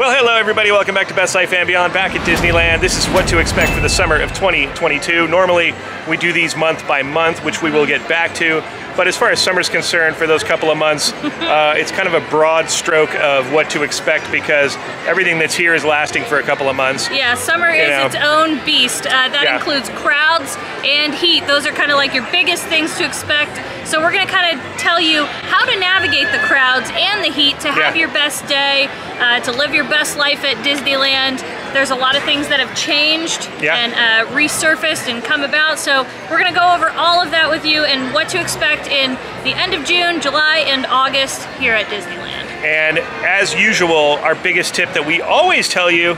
Well, hello everybody, welcome back to Best Life and Beyond, back at Disneyland. This is what to expect for the summer of 2022. Normally, we do these month by month, which we will get back to. But as far as summer's concerned, for those couple of months, it's kind of a broad stroke of what to expect because everything that's here is lasting for a couple of months. Yeah, summer is its own beast. That includes crowds and heat. Those are kind of like your biggest things to expect. So we're going to kind of tell you how to navigate the crowds and the heat to have your best day, to live your best life at Disneyland. There's a lot of things that have changed and resurfaced and come about. So we're going to go over all of that with you and what to expect in the end of June, July, and August here at Disneyland. And as usual, our biggest tip that we always tell you,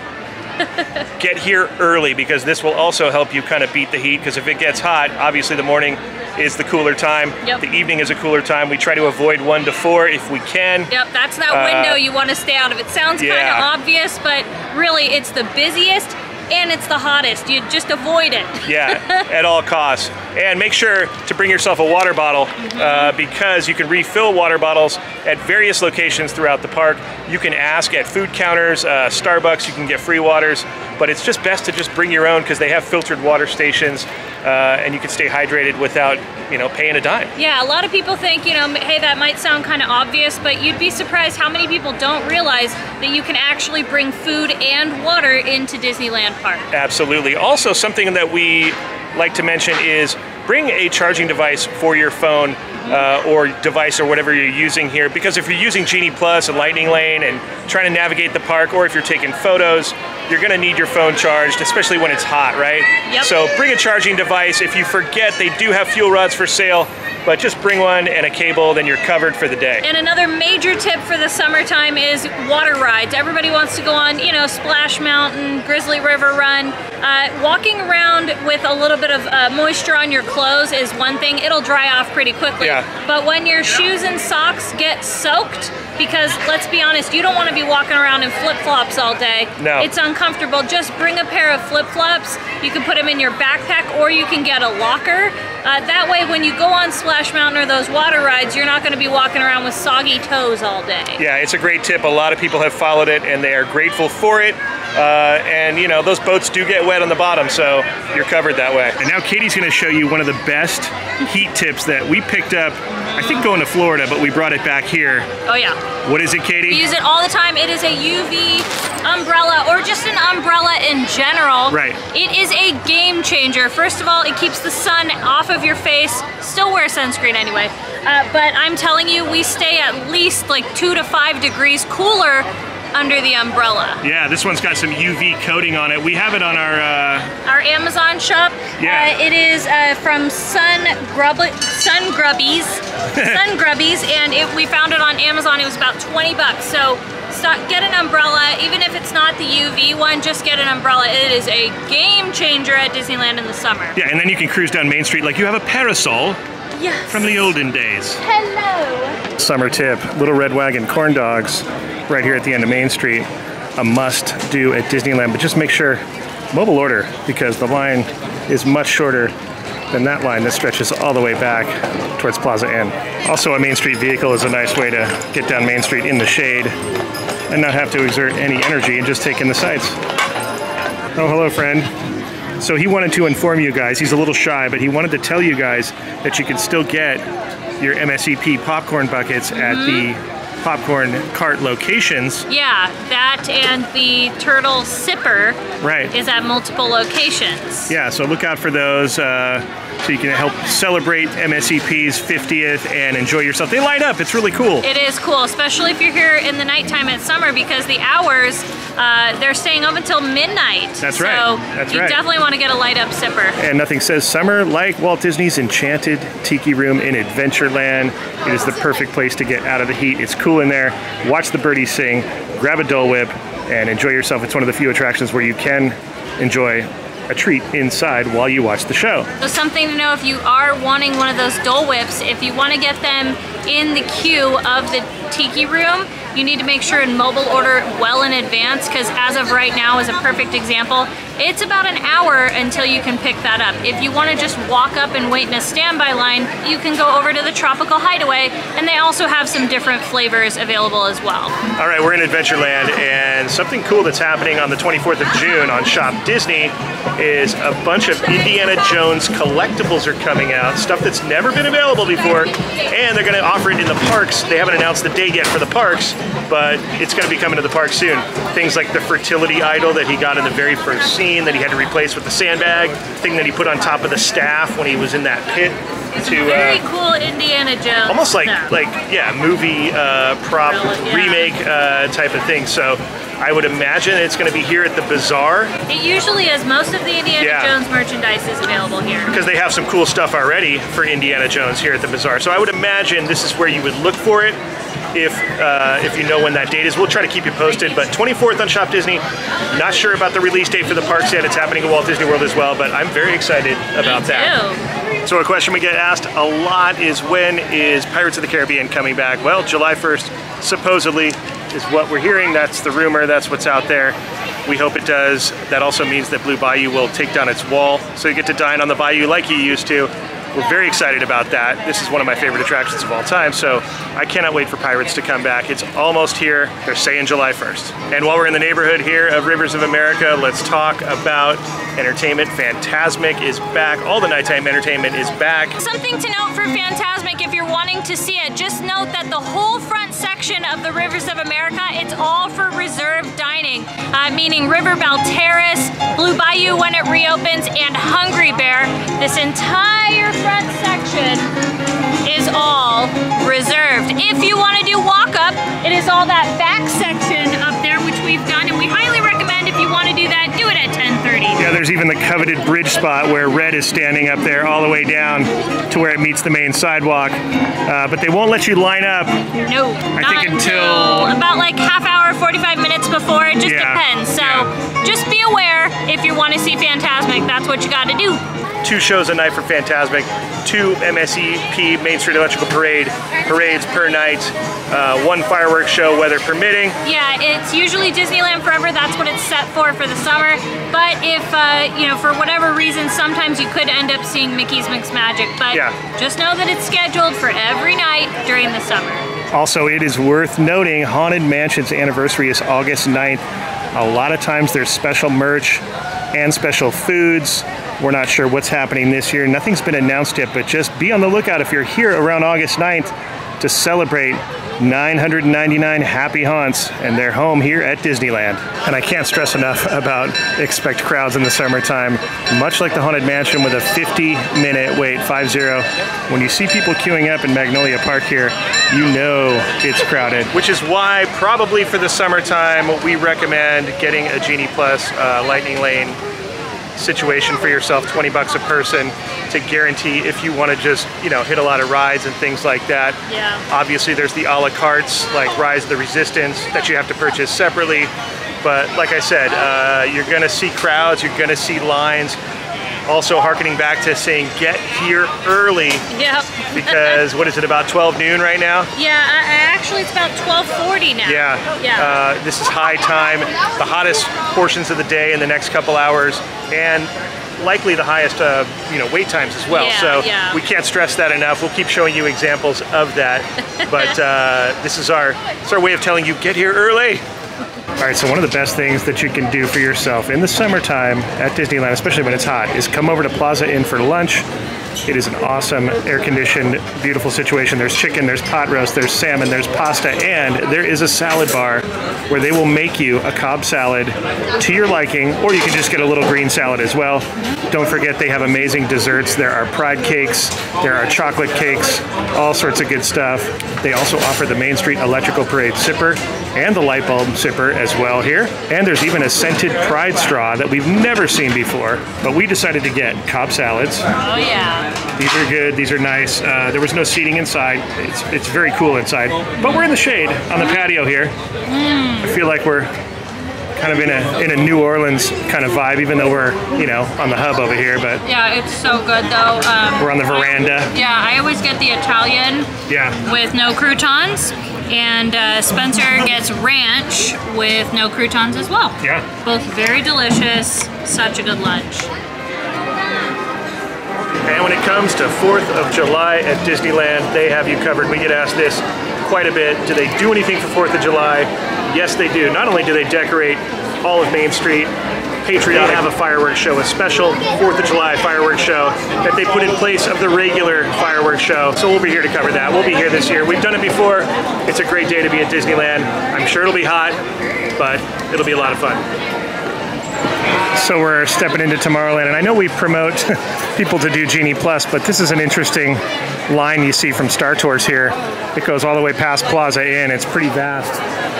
get here early, because this will also help you kind of beat the heat, because if it gets hot, obviously the morning is the cooler time. The evening is a cooler time. We try to avoid 1 to 4 if we can. That's that window you want to stay out of. It sounds kind of obvious, but really it's the busiest and it's the hottest. You just avoid it. At all costs. And make sure to bring yourself a water bottle because you can refill water bottles at various locations throughout the park. You can ask at food counters, Starbucks, you can get free waters, but it's just best to just bring your own because they have filtered water stations and you can stay hydrated without, paying a dime. Yeah, a lot of people think, hey, that might sound kind of obvious, but you'd be surprised how many people don't realize that you can actually bring food and water into Disneyland Park. Absolutely. Also, something that we like to mention is bring a charging device for your phone or device or whatever you're using here, because if you're using Genie Plus and Lightning Lane and trying to navigate the park, or if you're taking photos, you're going to need your phone charged, especially when it's hot, right? So bring a charging device. If you forget, they do have fuel rods for sale, but just bring one and a cable, then you're covered for the day. And another major tip for the summertime is water rides. Everybody wants to go on, Splash Mountain, Grizzly River Run. Walking around with a little bit of moisture on your clothes is one thing. It'll dry off pretty quickly. But when your shoes and socks get soaked, because let's be honest, you don't want to be walking around in flip-flops all day. It's uncomfortable. Just bring a pair of flip-flops. You can put them in your backpack or you can get a locker. That way when you go on Splash Mountain or those water rides, you're not going to be walking around with soggy toes all day. Yeah, it's a great tip. A lot of people have followed it and they are grateful for it. And those boats do get wet on the bottom, so you're covered that way. And now Katie's going to show you one of the best heat tips that we picked up, I think going to Florida, but we brought it back here. Oh yeah. What is it, Katie? We use it all the time. It is a UV umbrella, or just an umbrella in general. It is a game changer. First of all, it keeps the sun off of your face. Still wear sunscreen anyway. But I'm telling you, we stay at least like 2 to 5 degrees cooler under the umbrella. Yeah, this one's got some UV coating on it. We have it on our Amazon shop. It is from Sun Grubbies, and we found it on Amazon. It was about 20 bucks. So get an umbrella, even if it's not the UV one, just get an umbrella. It is a game changer at Disneyland in the summer. Yeah, and then you can cruise down Main Street like you have a parasol. From the olden days. Hello. Summer tip, Little Red Wagon corn dogs right here at the end of Main Street. A must do at Disneyland, but just make sure, mobile order, because the line is much shorter than that line that stretches all the way back towards Plaza Inn. Also, a Main Street vehicle is a nice way to get down Main Street in the shade and not have to exert any energy and just take in the sights. Oh, hello, friend. So he wanted to inform you guys, he's a little shy, but he wanted to tell you guys that you can still get your MSEP popcorn buckets at the popcorn cart locations. Yeah, that and the turtle sipper is at multiple locations. Yeah, so look out for those so you can help celebrate MSEP's 50th and enjoy yourself. They light up, it's really cool. It is cool, especially if you're here in the nighttime at summer, because the hours, they're staying up until midnight. That's right. So you definitely want to get a light up sipper. And nothing says summer like Walt Disney's Enchanted Tiki Room in Adventureland. It is the perfect place to get out of the heat. It's cool in there. Watch the birdies sing, grab a Dole Whip, and enjoy yourself. It's one of the few attractions where you can enjoy a treat inside while you watch the show. So something to know if you are wanting one of those Dole Whips, if you want to get them in the queue of the Tiki Room, you need to make sure and mobile order well in advance, because as of right now is a perfect example. it's about an hour until you can pick that up. If you want to just walk up and wait in a standby line, you can go over to the Tropical Hideaway, and they also have some different flavors available as well. All right, we're in Adventureland, and something cool that's happening on the 24th of June on Shop Disney is a bunch of Indiana Jones collectibles are coming out, stuff that's never been available before, and they're going to offer it in the parks. They haven't announced the date yet for the parks, but it's going to be coming to the parks soon. Things like the fertility idol that he got in the very first scene that he had to replace with the sandbag, thing that he put on top of the staff when he was in that pit. It's a very cool Indiana Jones. Almost like movie prop remake type of thing. So I would imagine it's going to be here at the bazaar. It usually is. Most of the Indiana Jones merchandise is available here. Because they have some cool stuff already for Indiana Jones here at the bazaar. So I would imagine this is where you would look for it if you know when that date is. We'll try to keep you posted, but 24th on Shop Disney. Not sure about the release date for the parks yet. It's happening at Walt Disney World as well, but I'm very excited about that. So a question we get asked a lot is, when is Pirates of the Caribbean coming back? Well, July 1st, supposedly, is what we're hearing. That's the rumor, that's what's out there. We hope it does. That also means that Blue Bayou will take down its wall, so you get to dine on the bayou like you used to. We're very excited about that. This is one of my favorite attractions of all time, so I cannot wait for Pirates to come back. It's almost here. They're saying July 1st. And while we're in the neighborhood here of Rivers of America, let's talk about entertainment. Fantasmic is back. All the nighttime entertainment is back. Something to note for Fantasmic, if you're wanting to see it, just note that the whole front section of the Rivers of America, it's all for reserved dining, meaning Riverbell Terrace, Blue Bayou when it reopens, and Hungry Bear. This entire front section is all reserved. If you want to do walk-up, it is all that back section up there, which we've done, and we highly recommend, if you want to do that, do it at 10:30. Yeah, there's even the coveted bridge spot where Red is standing up there all the way down to where it meets the main sidewalk, but they won't let you line up. No, I think until about like half hour, 45 minutes before. It just depends. So just be aware, if you want to see Fantasmic, that's what you got to do. 2 shows a night for Fantasmic, 2 MSEP Main Street Electrical parades per night, 1 fireworks show, weather permitting. Yeah, it's usually Disneyland Forever. That's what it's set for the summer. But if, you know, for whatever reason, sometimes you could end up seeing Mickey's Mixed Magic. But just know that it's scheduled for every night during the summer. Also, it is worth noting, Haunted Mansion's anniversary is August 9th. A lot of times there's special merch and special foods. We're not sure what's happening this year. Nothing's been announced yet, but just be on the lookout if you're here around August 9th to celebrate 999 happy haunts and their home here at Disneyland. And I can't stress enough about expect crowds in the summertime. Much like the Haunted Mansion with a 50-minute wait, 50. When you see people queuing up in Magnolia Park here, you know it's crowded. Which is why probably for the summertime, we recommend getting a Genie Plus Lightning Lane situation for yourself, 20 bucks a person, to guarantee if you want to just, you know, hit a lot of rides and things like that. Yeah. Obviously there's the a la cartes like Rise of the Resistance that you have to purchase separately, but like I said, you're gonna see crowds, you're gonna see lines. Also harkening back to saying get here early. Yep. Because what is it, about 12 noon right now? Yeah, actually it's about 12:40 now. Yeah. This is high time, the hottest portions of the day in the next couple hours, and likely the highest you know, wait times as well. We can't stress that enough. We'll keep showing you examples of that. But this is our way of telling you get here early. All right, so one of the best things that you can do for yourself in the summertime at Disneyland, especially when it's hot, is come over to Plaza Inn for lunch. It is an awesome, air-conditioned, beautiful situation. There's chicken, there's pot roast, there's salmon, there's pasta, and there is a salad bar where they will make you a Cobb salad to your liking, or you can just get a little green salad as well. Don't forget they have amazing desserts. There are pride cakes, there are chocolate cakes, all sorts of good stuff. They also offer the Main Street Electrical Parade sipper and the light bulb sipper as well here. And there's even a scented pride straw that we've never seen before, but we decided to get Cobb salads. Oh yeah. These are good, these are nice. There was no seating inside. It's very cool inside, but we're in the shade on the patio here. I feel like we're kind of in a New Orleans kind of vibe, even though we're, you know, on the hub over here. But yeah, it's so good though. We're on the veranda. I always get the Italian with no croutons, and Spencer gets ranch with no croutons as well. Yeah. Both very delicious. Such a good lunch. And when it comes to 4th of July at Disneyland, they have you covered. We get asked this quite a bit. Do they do anything for 4th of July? Yes, they do. Not only do they decorate all of Main Street, Patriotic have a fireworks show, a special 4th of July fireworks show that they put in place of the regular fireworks show. So we'll be here to cover that. We'll be here this year. We've done it before. It's a great day to be at Disneyland. I'm sure it'll be hot, but it'll be a lot of fun. So we're stepping into Tomorrowland, and I know we promote people to do Genie Plus, but this is an interesting line you see from Star Tours here. It goes all the way past Plaza Inn. It's pretty vast.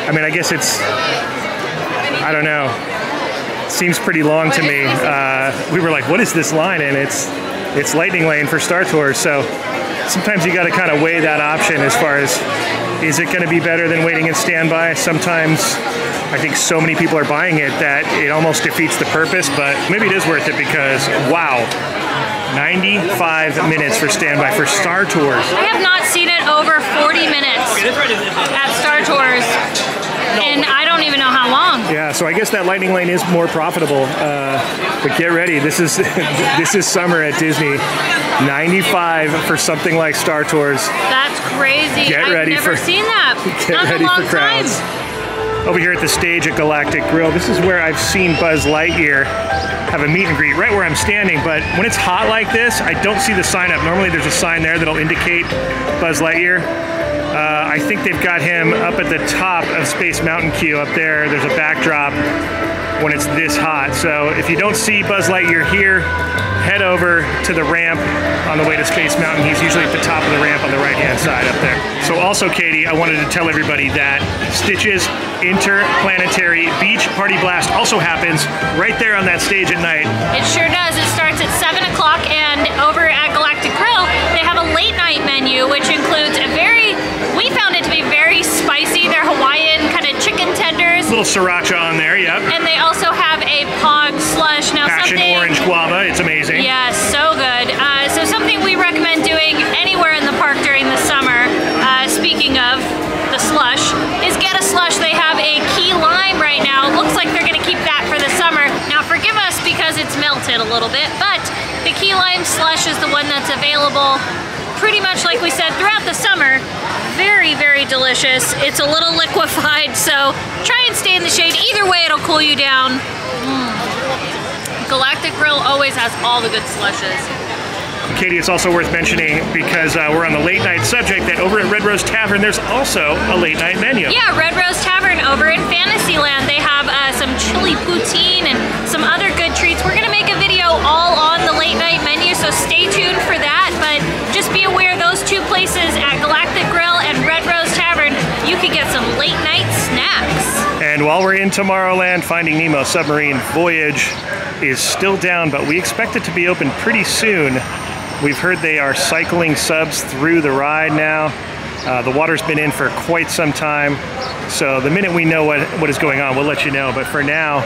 I mean, I guess it's, I don't know, it seems pretty long to me. We were like, what is this line? And it's Lightning Lane for Star Tours. So sometimes you got to kind of weigh that option as far as, is it going to be better than waiting in standby? Sometimes I think so many people are buying it that it almost defeats the purpose, but maybe it is worth it because, wow, 95 minutes for standby for Star Tours. I have not seen it over 40 minutes at Star Tours, and I don't even know how long. Yeah, so I guess that Lightning Lane is more profitable, but get ready. This is this is summer at Disney. 95 for something like Star Tours. That's crazy. Get ready I've never seen that. Get That's ready a long for crowds. time. Over here at the stage at Galactic Grill, this is where I've seen Buzz Lightyear have a meet and greet, right where I'm standing, but when it's hot like this, I don't see the sign up. Normally there's a sign there that'll indicate Buzz Lightyear. I think they've got him up at the top of Space Mountain Queue up there. There's a backdrop when it's this hot. So if you don't see Buzz Lightyear here, head over to the ramp on the way to Space Mountain. He's usually at the top of the ramp on the right-hand side up there. So also, Katie, I wanted to tell everybody that Stitch's Interplanetary Beach Party Blast also happens right there on that stage at night. It sure does. It starts at 7 o'clock, and over at Galactic Grill, they have a late night menu, which includes a we found it to be very spicy. They're Hawaiian kind of chicken tenders. A little sriracha on there, yep. And they also have a Pog slush. Now Passion orange guava, it's amazing. Yes, so good. So something we recommend doing anywhere in the park during the summer, speaking of the slush, is get a slush. They have a key lime right now. Looks like they're going to keep that for the summer. Now forgive us because it's melted a little bit, but the key lime slush is the one that's available pretty much like we said throughout the summer. Very, very delicious. It's a little liquefied, so try and stay in the shade. Either way, it'll cool you down. Galactic Grill always has all the good slushes. Katie, it's also worth mentioning, because we're on the late night subject, that over at Red Rose Tavern, there's also a late night menu. Yeah, Red Rose Tavern over in Fantasyland. They have some chili poutine and some other good treats. We're gonna make a video all on the late night menu, so stay tuned for that. But just be aware, those two places at Galactic Grill and Red Rose Tavern, you can get some late night snacks. And while we're in Tomorrowland, Finding Nemo Submarine Voyage is still down, but we expect it to be open pretty soon. We've heard they are cycling subs through the ride now. The water's been in for quite some time, so the minute we know what is going on, we'll let you know. But for now,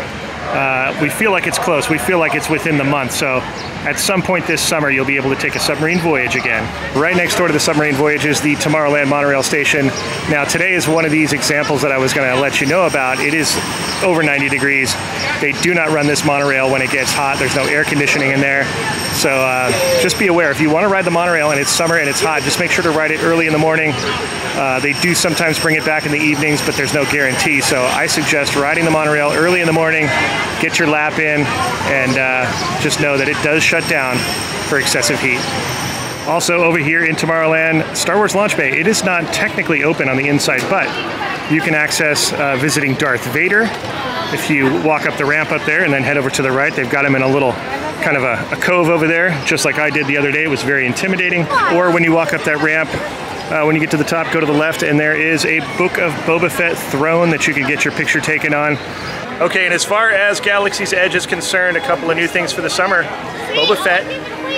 we feel like it's close. We feel like it's within the month, so at some point this summer, you'll be able to take a submarine voyage again. Right next door to the submarine voyage is the Tomorrowland monorail station. Now, today is one of these examples that I was going to let you know about. It is over 90 degrees. They do not run this monorail when it gets hot. There's no air conditioning in there. So just be aware, if you want to ride the monorail and it's summer and it's hot, just make sure to ride it early in the morning. They do sometimes bring it back in the evenings, but there's no guarantee. So I suggest riding the monorail early in the morning, get your lap in, and just know that it does shut down for excessive heat. Also over here in Tomorrowland, Star Wars Launch Bay. It is not technically open on the inside, but you can access visiting Darth Vader. If you walk up the ramp up there and then head over to the right, they've got him in a little kind of a cove over there, just like I did the other day. It was very intimidating. Or when you walk up that ramp, when you get to the top, go to the left, and there is a Book of Boba Fett throne that you can get your picture taken on. Okay, and as far as Galaxy's Edge is concerned, a couple of new things for the summer. Boba Fett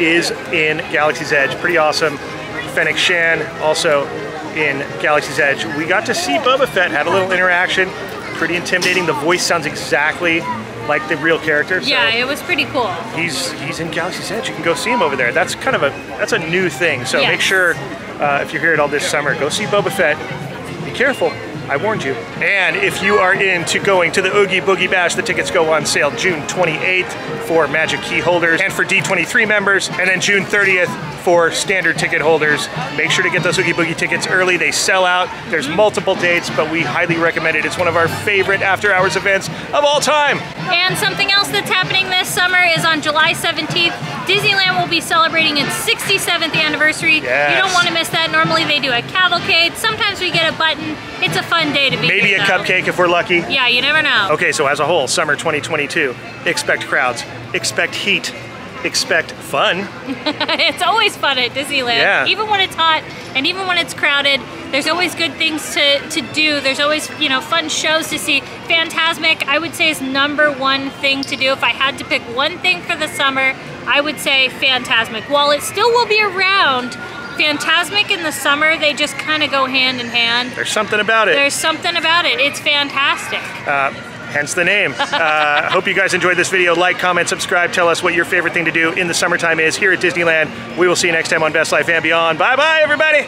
is in Galaxy's Edge. Pretty awesome. Fennec Shan also in Galaxy's Edge. We got to see Boba Fett, had a little interaction. pretty intimidating. The voice sounds exactly like the real character. So yeah, it was pretty cool. He's in Galaxy's Edge. You can go see him over there. That's kind of a new thing. So make sure if you're here at all this summer, go see Boba Fett. Be careful. I warned you. And if you are into going to the Oogie Boogie Bash, the tickets go on sale June 28th for Magic Key holders and for D23 members, and then June 30th for standard ticket holders. Make sure to get those Oogie Boogie tickets early. They sell out. There's multiple dates, but we highly recommend it. It's one of our favorite after-hours events of all time. And something else that's happening this summer is on July 17th, Disneyland will be celebrating its 67th anniversary. Yes. You don't want to miss that. Normally they do a cavalcade. Sometimes we get a button. It's a fun day to be Maybe here, a cupcake if we're lucky. Yeah, you never know. Okay, so as a whole, summer 2022, expect crowds, expect heat, expect fun. It's always fun at Disneyland. Yeah. Even when it's hot and even when it's crowded, there's always good things to do. There's always, you know, fun shows to see. Fantasmic, I would say, is #1 thing to do. If I had to pick one thing for the summer, I would say Fantasmic. While it still will be around, Fantasmic in the summer, they just kind of go hand in hand. There's something about it. There's something about it. It's fantastic. Hence the name. Hope you guys enjoyed this video. Like, comment, subscribe. Tell us what your favorite thing to do in the summertime is here at Disneyland. We will see you next time on Best Life and Beyond. Bye-bye, everybody.